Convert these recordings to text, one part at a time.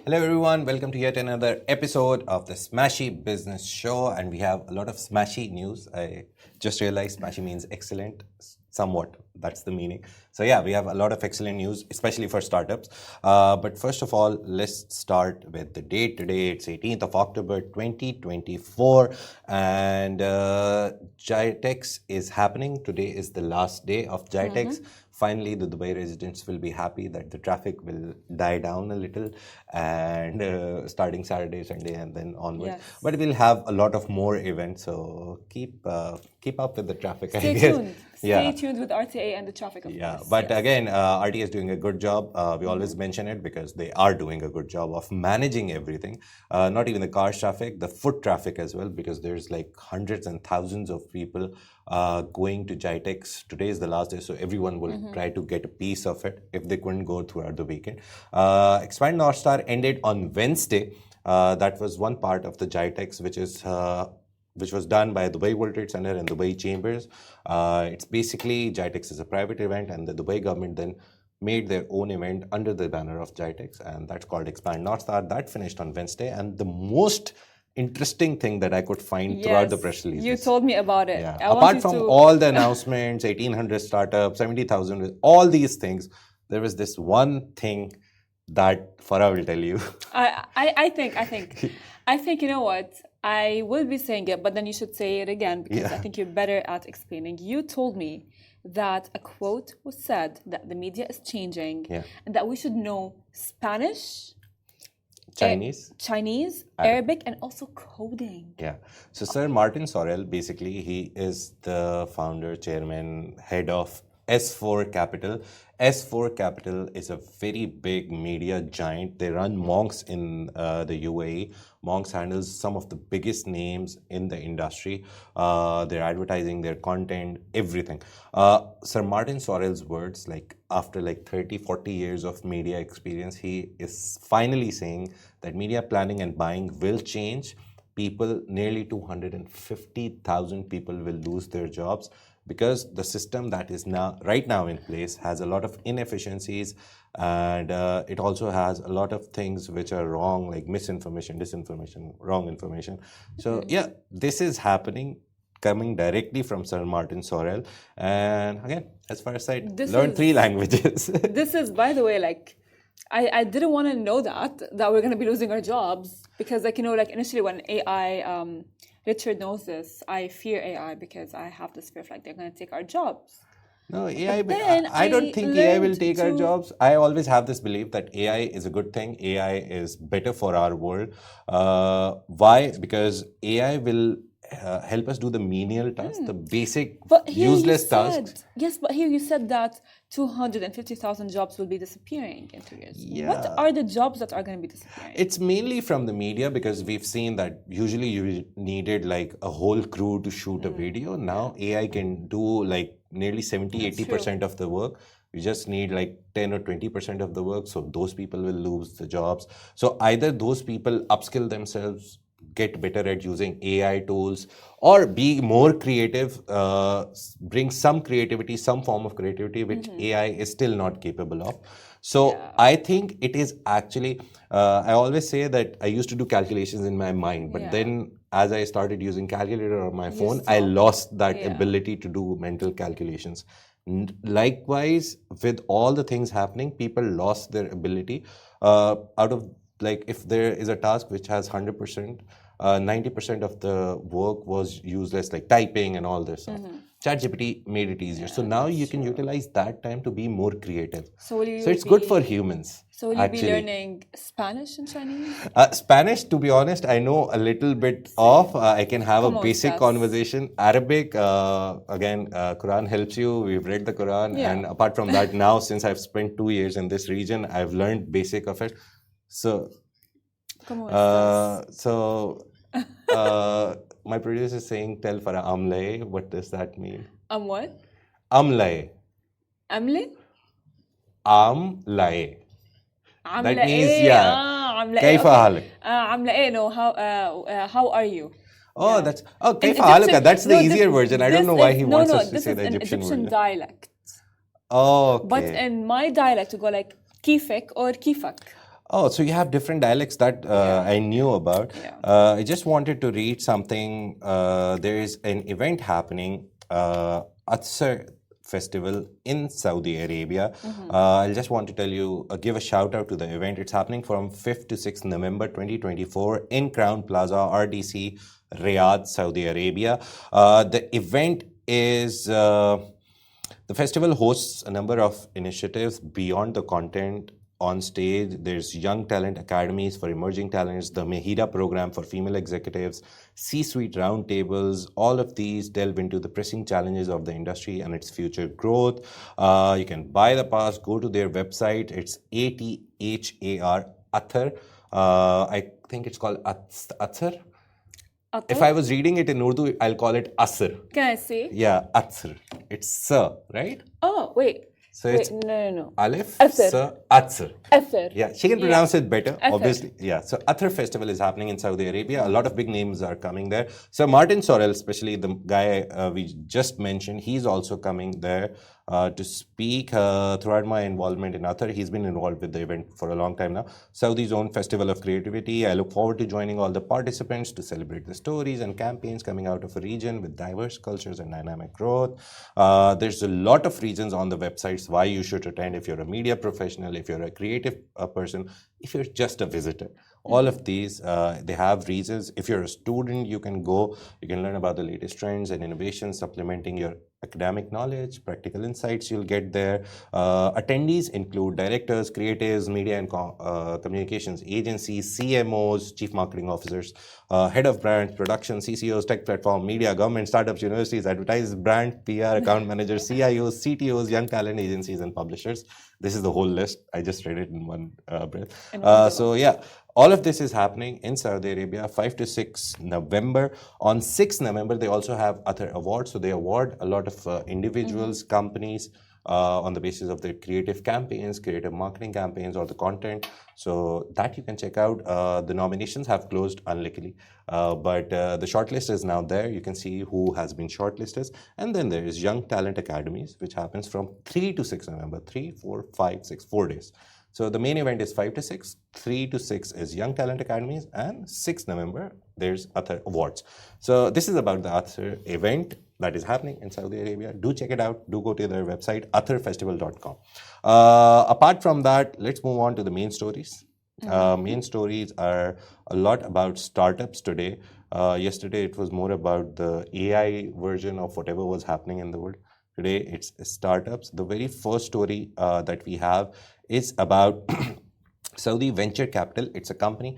Hello, everyone. Welcome to yet another episode of the Smashy Business Show. And we have a lot of smashy news. I just realized smashy means excellent, somewhat. That's the meaning. So, yeah, we have a lot of excellent news, especially for startups. But first of all, let's start with the date. Today, it's 18th of October, 2024. And GITEX is happening. Today is the last day of GITEX. Finally, the Dubai residents will be happy that the traffic will die down a little and starting Saturday, Sunday, and then onwards. Yes. But we'll have a lot of more events, so keep up with the traffic, I Stay guess. tuned. Yeah. Stay tuned with RTA and the traffic, of Yeah, course. but Yes. again, RTA is doing a good job. We always mention it because they are doing a good job of managing everything. Not even the car traffic, the foot traffic as well, because there's like hundreds and thousands of people going to GITEX. Today is the last day, so everyone will try to get a piece of it if they couldn't go throughout the weekend. Expand North Star ended on Wednesday. That was one part of the GITEX, which was done by Dubai World Trade Center and Dubai Chambers. It's basically GITEX is a private event, and the Dubai government then made their own event under the banner of GITEX, and that's called Expand North Star. That finished on Wednesday, and the most interesting thing that I could find throughout the press releases. You told me about it. Yeah. I want Apart you from to... all the announcements, 1,800 startups, 70,000, all these things, there was this one thing that Farah will tell you. I think, you know what? I will be saying it, but then you should say it again because I think you're better at explaining. You told me that a quote was said that the media is changing and that we should know Spanish, Chinese, Arabic, and also coding. Yeah. So Sir Martin Sorrell, basically, he is the founder, chairman, head of S4 Capital. S4 Capital is a very big media giant. They run Monks in the UAE. Monks handles some of the biggest names in the industry. Their advertising, their content, everything. Sir Martin Sorrell's words, like after like 30, 40 years of media experience, he is finally saying that media planning and buying will change. People, nearly 250,000 people will lose their jobs because the system that is right now in place has a lot of inefficiencies, and it also has a lot of things which are wrong, like misinformation, disinformation, wrong information. So yeah, this is happening, coming directly from Sir Martin Sorrell. And again, as far as I learned 3 languages. This is, by the way, like, I didn't want to know that we're going to be losing our jobs because, like, you know, like initially when AI, Richard knows this, I fear AI because I have this fear of like they're going to take our jobs. No, AI, I don't think AI will take our jobs. I always have this belief that AI is a good thing. AI is better for our world. Why? Because AI will help us do the menial tasks, the basic useless tasks. Yes, but here you said that 250,000 jobs will be disappearing in 2 years. Yeah. What are the jobs that are going to be disappearing? It's mainly from the media because we've seen that usually you needed like a whole crew to shoot a video. Now AI can do like nearly 70-80% of the work. You just need like 10 or 20% of the work. So those people will lose the jobs. So either those people upskill themselves, get better at using AI tools, or be more creative, bring some creativity, some form of creativity, which AI is still not capable of. So I think it is actually, I always say that I used to do calculations in my mind, but then as I started using calculator on my phone, I lost that ability to do mental calculations. Likewise, with all the things happening, people lost their ability out of, like, if there is a task which has 100%, 90% of the work was useless, like typing and all this stuff. ChatGPT made it easier. So now you can utilize that time to be more creative. So it's good for humans. So will you be learning Spanish and Chinese? Spanish, to be honest, I know a little bit of. I can have a basic conversation. Arabic, again, Quran helps you. We've read the Quran. And apart from that, now since I've spent 2 years in this region, I've learned basic of it. So, my producer is saying, tell Farah Amlaye. What does that mean? What? Amlaye. Amle? Amlaye. That means, كيف حالك? عاملة no, how are you? Oh, that's, كيف حالك? That's the easier version. I don't know why he wants us to say the Egyptian version. Egyptian dialect. Oh, okay. But in my dialect, we go like كيفك or كيفك. Oh, so you have different dialects that I knew about. Yeah. I just wanted to read something. There is an event happening, Atsar Festival in Saudi Arabia. I just want to tell you, give a shout out to the event. It's happening from 5th to 6th November 2024 in Crown Plaza, RDC, Riyadh, Saudi Arabia. The event is. The festival hosts a number of initiatives beyond the content on stage. There's Young Talent Academies for emerging talents, the Mehira program for female executives, C-suite roundtables. All of these delve into the pressing challenges of the industry and its future growth. You can buy the pass, go to their website. It's ATHAR, Athar. I think it's called Athar. If I was reading it in Urdu, I'll call it Asr. Can I see? Yeah, Atsr. It's Sir, right? Oh, wait. So Wait, it's no. Alif, Athar. Sir, Atsr. Athar. Yeah, she can pronounce it better, Athar. obviously. Yeah, so Athar Festival is happening in Saudi Arabia. A lot of big names are coming there. So Martin Sorrell, especially the guy we just mentioned, he's also coming there to speak. Throughout my involvement in Athar, he's been involved with the event for a long time now. Saudi's own festival of creativity. I look forward to joining all the participants to celebrate the stories and campaigns coming out of a region with diverse cultures and dynamic growth. There's a lot of reasons on the websites why you should attend if you're a media professional, if you're a creative person, if you're just a visitor. All of these, they have reasons. If you're a student, you can go, you can learn about the latest trends and innovations, supplementing your academic knowledge, practical insights you'll get there. Attendees include directors, creatives, media and communications agencies, CMOs, chief marketing officers, head of brand, production, CCOs, tech platform, media, government, startups, universities, advertisers, brand, PR, account managers, CIOs, CTOs, young talent agencies, and publishers. This is the whole list. I just read it in one breath. So yeah, all of this is happening in Saudi Arabia, 5 to 6 November. On 6 November, they also have other awards. So they award a lot of individuals, companies, on the basis of their creative campaigns, creative marketing campaigns, or the content. So that you can check out. The nominations have closed, unluckily, but the shortlist is now there. You can see who has been shortlisted. And then there is Young Talent Academies, which happens from 3 to 6 November, 3, 4, 5, 6, 4 days. So the main event is 5 to 6, 3 to 6 is Young Talent Academies, and 6 November, there's Athar Awards. So this is about the Athar event that is happening in Saudi Arabia. Do check it out. Do go to their website, atharfestival.com. Apart from that, let's move on to the main stories. Main stories are a lot about startups today. Yesterday, it was more about the AI version of whatever was happening in the world. Today, it's startups. The very first story that we have is about Saudi Venture Capital. It's a company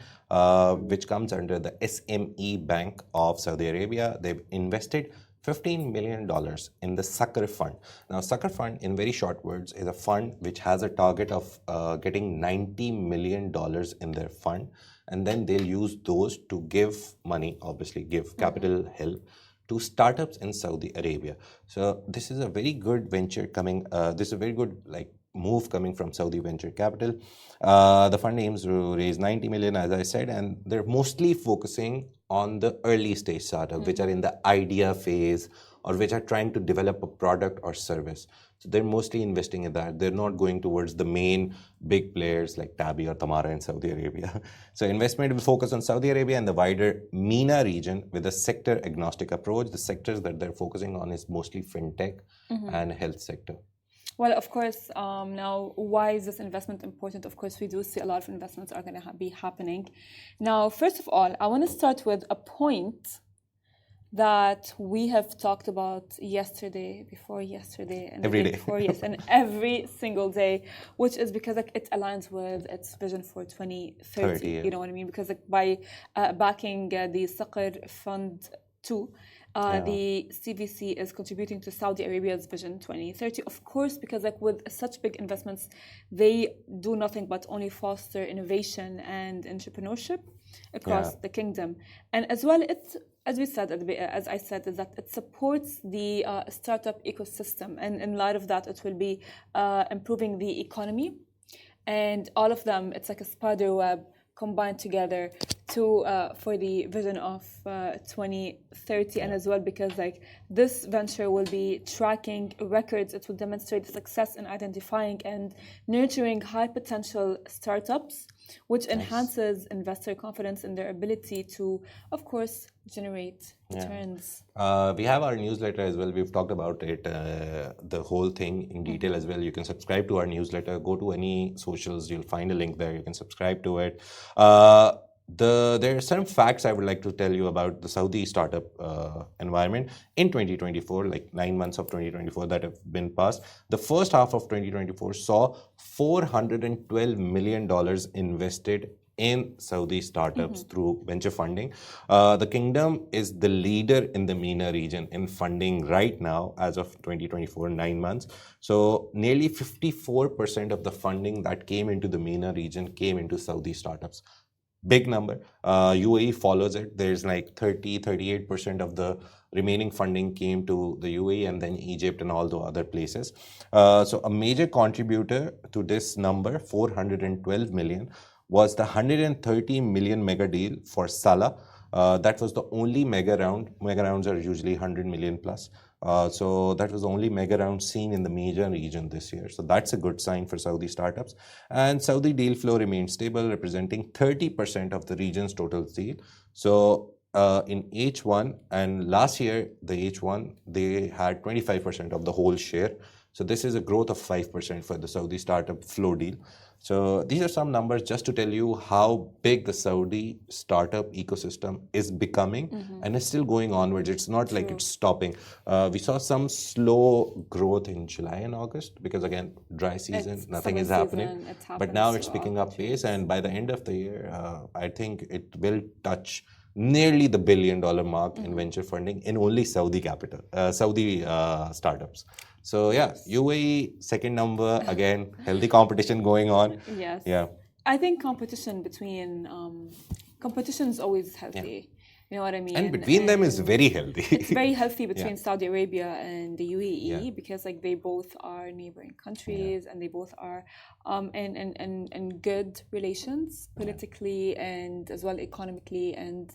which comes under the SME Bank of Saudi Arabia. They've invested $15 million in the Saqr fund. Now, Saqr fund, in very short words, is a fund which has a target of getting $90 million in their fund. And then they'll use those to give money, obviously give capital help to startups in Saudi Arabia. So this is a very good venture coming, this is a very good move coming from Saudi Venture Capital. The fund aims to raise 90 million, as I said, and they're mostly focusing on the early stage startup, which are in the idea phase or which are trying to develop a product or service. So they're mostly investing in that. They're not going towards the main big players like Tabi or Tamara in Saudi Arabia. So investment will focus on Saudi Arabia and the wider MENA region with a sector agnostic approach. The sectors that they're focusing on is mostly fintech and health sector. Well, of course, now, why is this investment important? Of course, we do see a lot of investments are going to be happening. Now, first of all, I want to start with a point that we have talked about yesterday, before yesterday, and every day. Before, yes, and every single day, which is because it aligns with its vision for 2030. Yeah. You know what I mean? Because by backing the Saqr Fund 2, the CVC is contributing to Saudi Arabia's Vision 2030. Of course, because with such big investments, they do nothing but only foster innovation and entrepreneurship across the kingdom. And as well, as we said as I said, is that it supports the startup ecosystem, and in light of that, it will be improving the economy, and all of them. It's like a spider web combined together to for the vision of 2030, and as well because this venture will be tracking records. It will demonstrate success in identifying and nurturing high potential startups, which enhances investor confidence in their ability to, of course, generate returns. We have our newsletter as well. We've talked about it, the whole thing in detail as well. You can subscribe to our newsletter. Go to any socials, you'll find a link there. You can subscribe to it. There are some facts I would like to tell you about the Saudi startup environment in 2024, like 9 months of 2024 that have been passed. The first half of 2024 saw $412 million invested in Saudi startups through venture funding. The kingdom is the leader in the MENA region in funding right now as of 2024, 9 months. So nearly 54% of the funding that came into the MENA region came into Saudi startups. Big number. UAE follows it. There's like 38% of the remaining funding came to the UAE and then Egypt and all the other places. So a major contributor to this number, 412 million, was the 130 million mega deal for Salah. That was the only mega round. Mega rounds are usually 100 million plus. So that was the only mega round seen in the major region this year. So that's a good sign for Saudi startups. And Saudi deal flow remained stable, representing 30% of the region's total deal. So in H1 and last year, the H1, they had 25% of the whole share. So this is a growth of 5% for the Saudi startup flow deal. So these are some numbers just to tell you how big the Saudi startup ecosystem is becoming and is still going onwards. It's not like it's stopping. We saw some slow growth in July and August because again, dry season, nothing is happening. But now it's picking up pace, and by the end of the year, I think it will touch nearly the $1 billion mark in venture funding in only Saudi startups. So yeah, UAE, second number, again, healthy competition going on. Yes. Yeah. I think competition is always healthy. You know what I mean? And between them is very healthy. It's very healthy between Saudi Arabia and the UAE because like they both are neighboring countries and they both are in good relations politically and as well economically and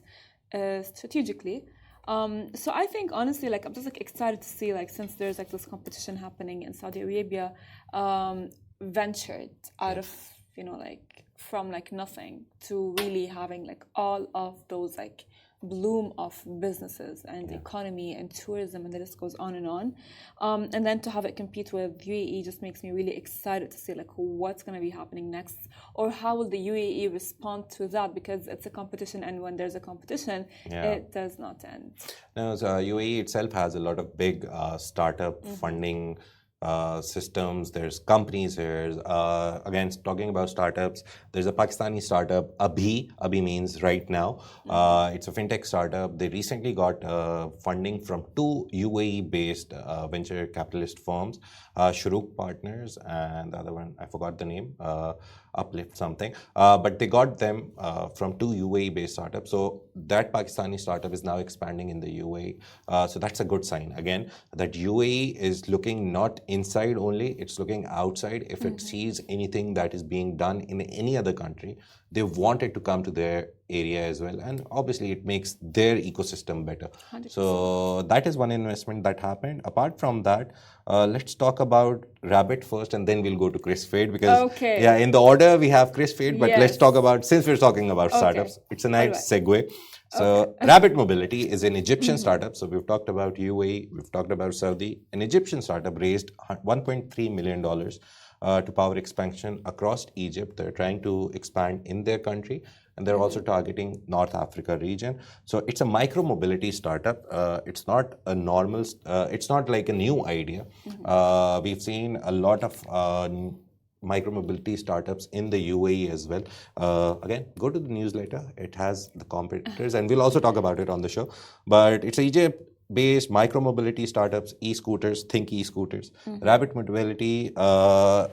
strategically. So I think honestly, like I'm just like excited to see like since there's like this competition happening in Saudi Arabia, ventured out of like from like nothing to really having like all of those like bloom of businesses and economy and tourism and the list goes on. And then to have it compete with UAE just makes me really excited to see like what's going to be happening next or how will the UAE respond to that because it's a competition and when there's a competition, it does not end. No, so UAE itself has a lot of big startup funding systems. There's companies here. Again, talking about startups, there's a Pakistani startup, Abhi. Abhi means right now. It's a fintech startup. They recently got funding from two UAE-based venture capitalist firms, Shuruk Partners, and the other one, I forgot the name, Uplift something. But they got them from two UAE-based startups. So that Pakistani startup is now expanding in the UAE. So that's a good sign. Again, that UAE is looking not inside only, it's looking outside. If it sees anything that is being done in any other country, they want it to come to their area as well. And obviously, it makes their ecosystem better. 100%. So that is one investment that happened. Apart from that, let's talk about Rabbit first, and then we'll go to Chris Fade because in the order we have Chris Fade, but let's talk about, since we're talking about startups, it's a nice segue. So Rabbit Mobility is an Egyptian startup. So we've talked about UAE, we've talked about Saudi. An Egyptian startup raised $1.3 million to power expansion across Egypt. They're trying to expand in their country, and they're also targeting North Africa region. So it's a micro-mobility startup. It's not a normal, it's not like a new idea. We've seen a lot of micro-mobility startups in the UAE as well. Again, go to the newsletter. It has the competitors, and we'll also talk about it on the show. But it's Egypt-based micro-mobility startups, e-scooters, think e-scooters. Rabbit Mobility, the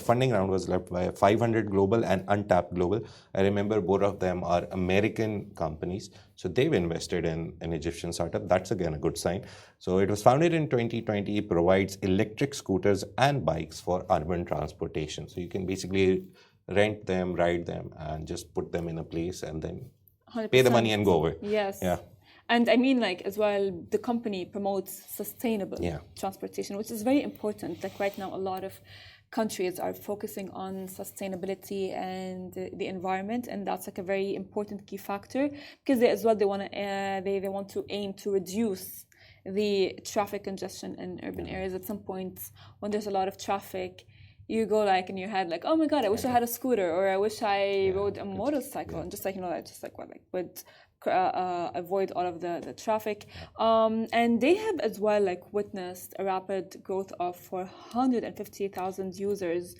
funding round was led by 500 Global and Untapped Global. I remember both of them are American companies. So they've invested in an Egyptian startup. That's again a good sign. So it was founded in 2020, provides electric scooters and bikes for urban transportation. So you can basically rent them, ride them, and just put them in a place and then 100%. pay the money and go away. Yes. Yeah. And I mean, like, as well, the company promotes sustainable transportation, which is very important. Like right now, a lot of countries are focusing on sustainability and the environment, and that's like a very important key factor because they as well they want to aim to reduce the traffic congestion in urban areas. At some point, when there's a lot of traffic, you go like in your head like, oh my god, I wish I had a scooter, or I wish I rode a motorcycle, and just like I just like what like would avoid all of the traffic. And they have as well like witnessed a rapid growth of 450,000 users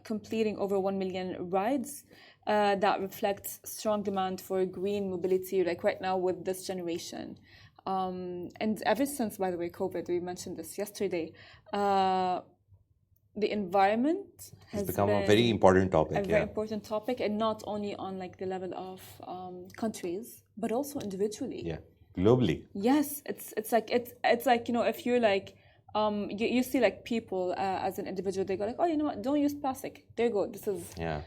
completing over 1 million rides. That reflects strong demand for green mobility like right now with this generation. And ever since, by the way, COVID, we mentioned this yesterday, the environment has become a very important topic. A very important topic, and not only on like the level of countries, but also individually. Yeah, globally. Yes, it's like if you're like you see like people as an individual, they go like, oh, you know what? Don't use plastic. There you go. This is a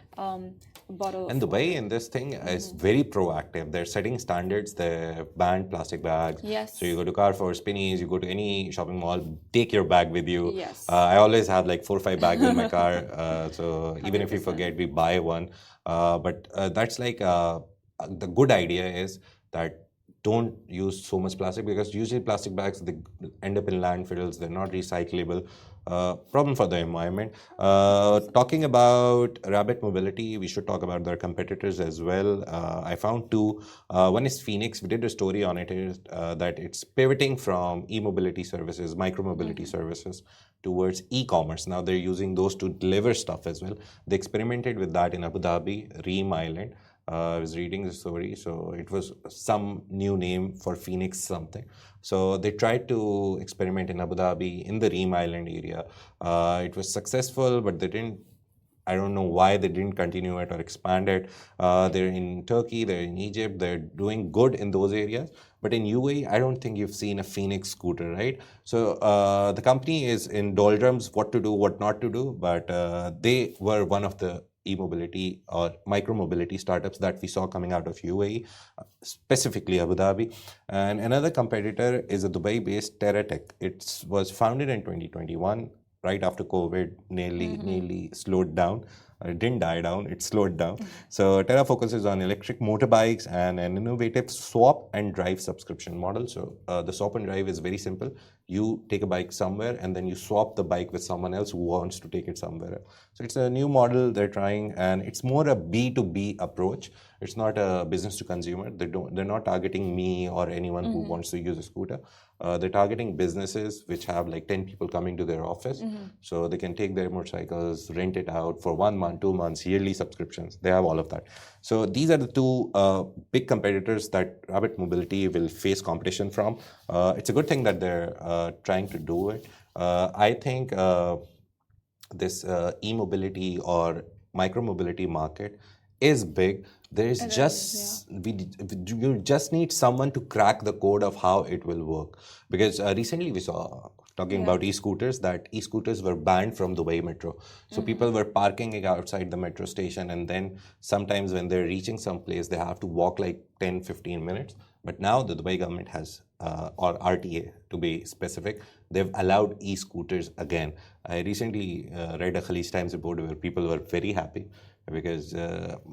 bottle. And Dubai in this thing is very proactive. They're setting standards. They banned plastic bags. Yes. So you go to Carrefour, Spinneys, you go to any shopping mall, take your bag with you. Yes. I always have like 4 or 5 bags in my car. So even 100%. If you forget, we buy one. But that's like the good idea is that don't use so much plastic, because usually plastic bags, they end up in landfills, they're not recyclable. Problem for the environment. Talking about Rabbit Mobility, we should talk about their competitors as well. I found 2. One is Phoenix. We did a story on it, that it's pivoting from e-mobility services, micro-mobility services, towards e-commerce. Now they're using those to deliver stuff as well. They experimented with that in Abu Dhabi, Reem Island. I was reading the story, so it was some new name for Phoenix something. So they tried to experiment in Abu Dhabi, in the Reem Island area. It was successful, but they didn't. I don't know why they didn't continue it or expand it. They're in Turkey, they're in Egypt, they're doing good in those areas. But in UAE, I don't think you've seen a Phoenix scooter, right? So the company is in doldrums, what to do, what not to do. But they were one of the e-mobility or micro-mobility startups that we saw coming out of UAE, specifically Abu Dhabi. And another competitor is a Dubai-based TerraTech. It was founded in 2021, right after COVID nearly slowed down. It didn't die down, it slowed down. So Terra focuses on electric motorbikes and an innovative swap and drive subscription model. So the swap and drive is very simple. You take a bike somewhere and then you swap the bike with someone else who wants to take it somewhere. So it's a new model they're trying, and it's more a B2B approach. It's not a business to consumer. They're not targeting me or anyone who wants to use a scooter. They're targeting businesses which have like 10 people coming to their office. So they can take their motorcycles, rent it out for 1 month, 2 months, yearly subscriptions. They have all of that. So these are the 2 big competitors that Rabbit Mobility will face competition from. It's a good thing that they're trying to do it. I think this e-mobility or micro-mobility market is big. There's you just need someone to crack the code of how it will work. Because recently we saw, talking about e-scooters, that e-scooters were banned from Dubai Metro. So people were parking outside the metro station, and then sometimes when they're reaching some place, they have to walk like 10-15 minutes. But now the Dubai government has, or RTA to be specific, they've allowed e-scooters again. I recently read a Khalij Times report where people were very happy, because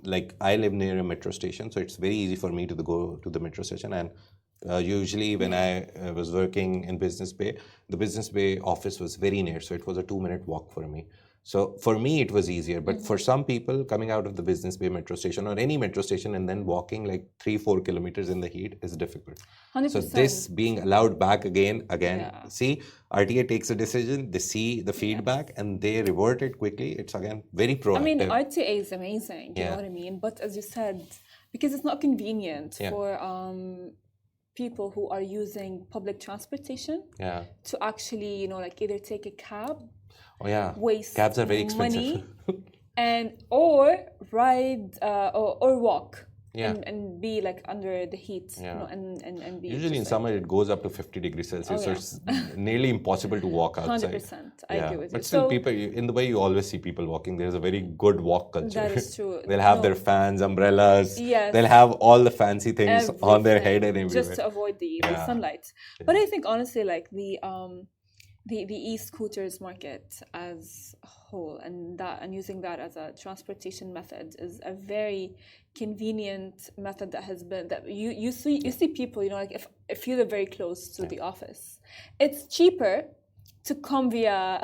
like I live near a metro station, so it's very easy for me to go to the metro station. And usually when I was working in Business Bay, the Business Bay office was very near, so it was a 2-minute walk for me. So for me it was easier, but for some people coming out of the Business Bay metro station or any metro station and then walking like 3-4 kilometers in the heat is difficult. 100%. So this being allowed back again, see, RTA takes a decision, they see the feedback and they revert it quickly. It's again very proactive. I mean, RTA is amazing, you know what I mean? But as you said, because it's not convenient for people who are using public transportation to actually, like either take a cab, waste cabs are very expensive, money, and or ride or walk. Yeah. and be like under the heat, you Yeah. know, and be Usually in just summer it goes up to 50 degrees Celsius, so yeah. it's nearly impossible to walk outside. 100%. I agree with you. But still, So people, in the way you always see people walking, there's a very good walk culture. that is true. They'll have No. their fans, umbrellas. Yes. They'll have all the fancy things on their head and Everything, everywhere. just to avoid the Yeah. sunlight. But I think honestly, like the e-scooters market as a whole, and using that as a transportation method is a very convenient method that has been that you see people, you know, like if you live very close to the office, it's cheaper to come via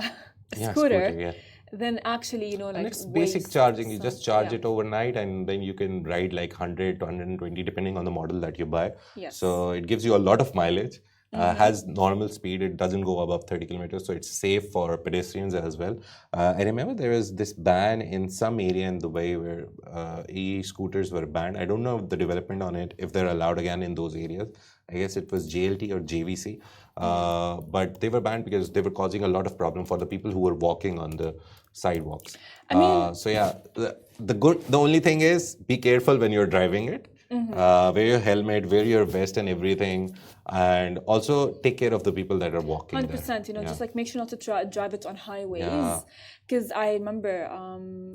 a scooter than actually, you know, like, and it's basic charging. You just charge yeah. it overnight, and then you can ride like 100 to 120 depending on the model that you buy. Yes. So it gives you a lot of mileage. Has normal speed. It doesn't go above 30 kilometers, so it's safe for pedestrians as well. I remember there was this ban in some area in Dubai where e-scooters were banned. I don't know the development on it, if they're allowed again in those areas. I guess it was JLT or JVC, but they were banned because they were causing a lot of problem for the people who were walking on the sidewalks. I mean, so yeah, the only thing is be careful when you're driving it. Wear your helmet, wear your vest and everything, and also take care of the people that are walking 100%, you know, just like make sure not to drive it on highways. Because I remember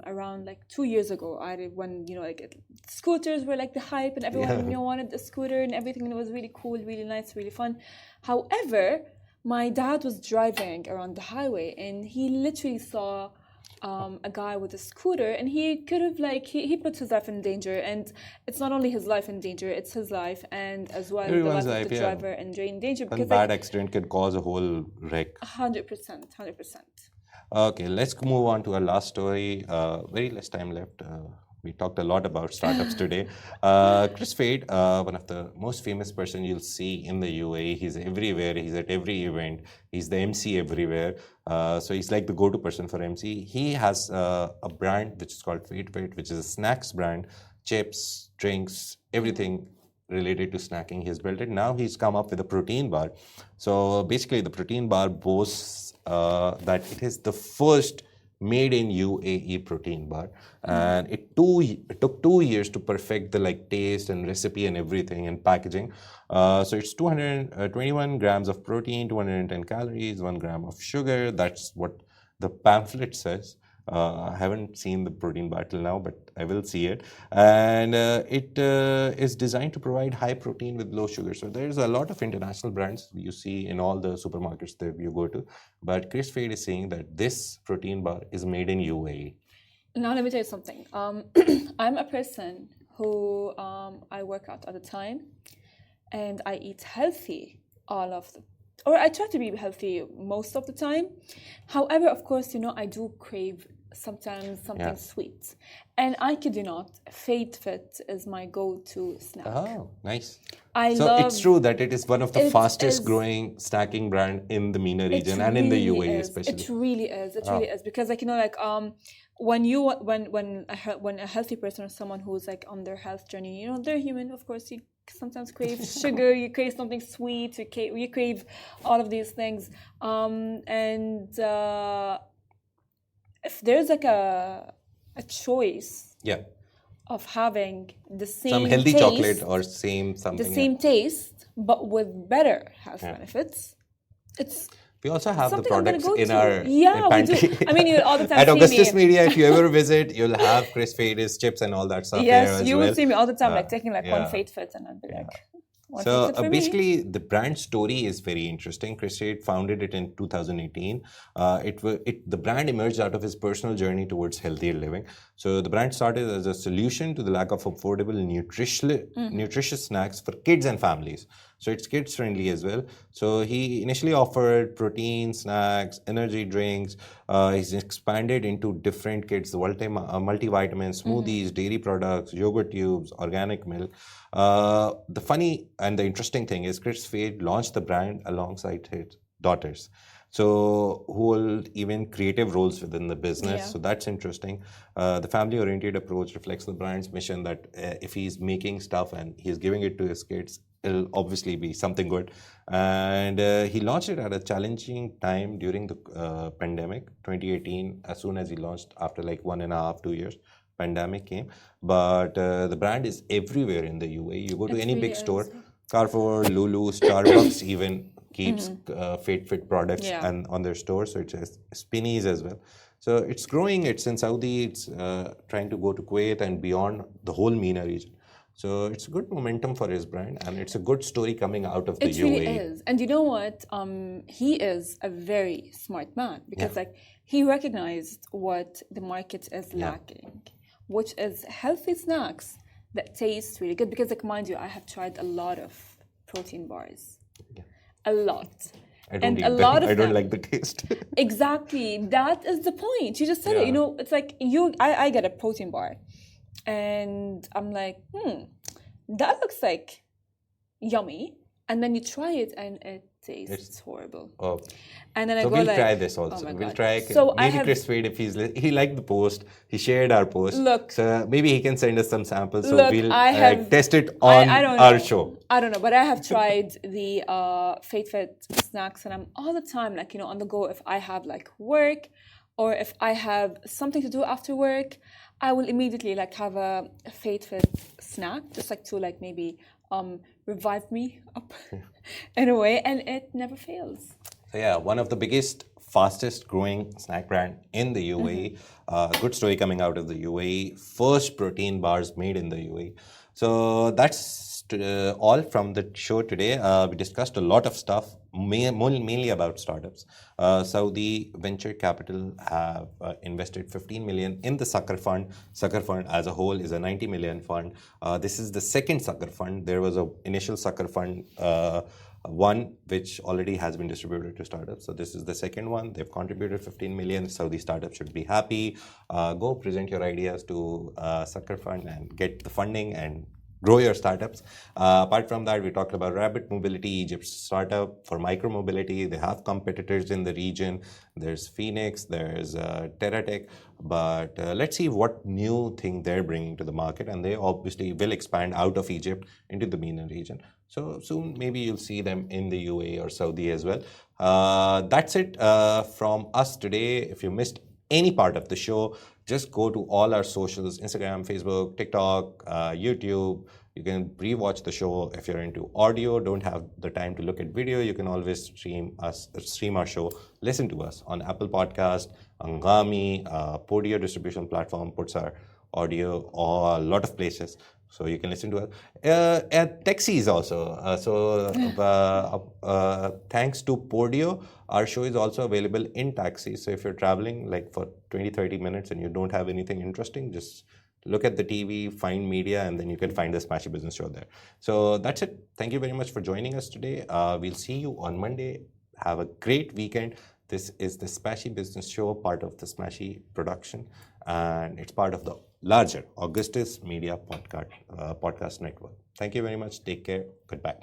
around like 2 years ago, when, you know, like scooters were like the hype and everyone, you know, wanted a scooter and everything, and it was really cool, really nice, really fun. However, my dad was driving around the highway and he literally saw a guy with a scooter, and he could have like he put his life in danger, and it's not only his life in danger, it's his life and as well Everyone's the life of the life, driver in danger, One because bad accident can cause a whole wreck. 100%. Okay, let's move on to our last story. Very less time left. We talked a lot about startups today. Chris Fade, one of the most famous person you'll see in the UAE. He's everywhere. He's at every event. He's the MC everywhere. So he's like the go-to person for MC. He has a brand which is called Fade, which is a snacks brand. Chips, drinks, everything related to snacking. He's built it. Now he's come up with a protein bar. So basically the protein bar boasts that it is the first made in UAE protein bar, and it took 2 years to perfect the like taste and recipe and everything and packaging. So it's 221 grams of protein, 210 calories, 1 gram of sugar. That's what the pamphlet says. I haven't seen the protein bar till now, but I will see it. And it is designed to provide high protein with low sugar. So there's a lot of international brands you see in all the supermarkets that you go to. But Chris Fade is saying that this protein bar is made in UAE. Now let me tell you something. I'm a person who I work out all the time, and I eat healthy or I try to be healthy most of the time. However, of course, you know, I do crave sometimes something sweet. And I kid you not, Fade Fit is my go-to snack. Oh, nice. So it's true that it is one of the fastest growing snacking brand in the MENA region and in the UAE especially. It really is. It really is, because like, you know, like when a healthy person or someone who's like on their health journey, you know, they're human, of course, you sometimes crave sugar, you crave something sweet, you crave all of these things, and if there's like a choice of having the same some healthy taste, chocolate or something the same taste but with better health benefits, it's we also have the something I'm gonna products go in to. our pantry. We do. I mean, you all the time at see Augustus me. Media. If you ever visit, you'll have Chris Fade's chips and all that stuff there as you well. will see me all the time, like taking like one Fade Fit, and I'd be like, one so Fade Fit for basically, me. the brand story is very interesting. Chris Fade founded it in 2018. The brand emerged out of his personal journey towards healthier living. So the brand started as a solution to the lack of affordable nutritious snacks for kids and families. So it's kids friendly as well. So he initially offered protein snacks, energy drinks. He's expanded into different kids, the multivitamins, smoothies, dairy products, yogurt tubes, organic milk. The funny and the interesting thing is Chris Fade launched the brand alongside his daughters, so who hold even creative roles within the business. So that's interesting. The family-oriented approach reflects the brand's mission that if he's making stuff and he's giving it to his kids, it'll obviously be something good. And he launched it at a challenging time during the pandemic, 2018, as soon as he launched after like 1.5-2 years. pandemic came. But the brand is everywhere in the UAE. You go to any big store, Carrefour, Lulu, Starbucks even keeps Fate Fit products and on their store. So it's Spinneys as well. So it's growing. It's in Saudi. It's trying to go to Kuwait and beyond the whole MENA region. So it's a good momentum for his brand, and it's a good story coming out of the UAE. It really is. And you know what? He is a very smart man because like he recognized what the market is lacking, which is healthy snacks that taste really good. Because like mind you, I have tried a lot of protein bars. A lot. I don't eat them. I don't like the taste. Exactly. That is the point. You just said it. You know, it's like I get a protein bar. And I'm like, that looks like yummy. And then you try it and it tastes horrible. Oh. And then I so go we'll like, try this also. Oh We'll try. So maybe Chris Wade, if he liked the post, he shared our post. Look. So maybe he can send us some samples. So look, we'll test it on our show. I don't know, but I have tried the Fate Fit snacks, and I'm all the time like, you know, on the go. If I have like work or if I have something to do after work, I will immediately like have a Fate Fit snack, just like to like maybe revive me up in a way, and it never fails. So yeah, one of the biggest, fastest growing snack brand in the UAE. Good story coming out of the UAE. First protein bars made in the UAE. So that's all from the show today. We discussed a lot of stuff, mainly about startups. Saudi Venture Capital have invested 15 million in the Saqr fund. Saqr fund as a whole is a 90 million fund. This is the second Saqr fund. There was an initial Saqr fund, one which already has been distributed to startups. So this is the second one. They've contributed 15 million. Saudi startups should be happy. Go present your ideas to Saqr fund and get the funding and grow your startups. Apart from that, we talked about Rabbit Mobility, Egypt's startup for micromobility. They have competitors in the region. There's Phoenix, there's TerraTech. But let's see what new thing they're bringing to the market. And they obviously will expand out of Egypt into the MENA region. So soon, maybe you'll see them in the UAE or Saudi as well. That's it from us today. If you missed any part of the show, just go to all our socials, Instagram, Facebook, TikTok, YouTube. You can re-watch the show. If you're into audio, don't have the time to look at video, you can always stream our show, listen to us on Apple Podcast, Angami, Podio distribution platform puts our audio a lot of places. So you can listen to us. At taxis also. Thanks to Podio, our show is also available in taxis. So if you're traveling like for 20-30 minutes and you don't have anything interesting, just look at the TV, find media, and then you can find the Smashy Business Show there. So that's it. Thank you very much for joining us today. We'll see you on Monday. Have a great weekend. This is the Smashy Business Show, part of the Smashy production, and it's part of the larger Augustus Media podcast network. Thank you very much. Take care. Goodbye.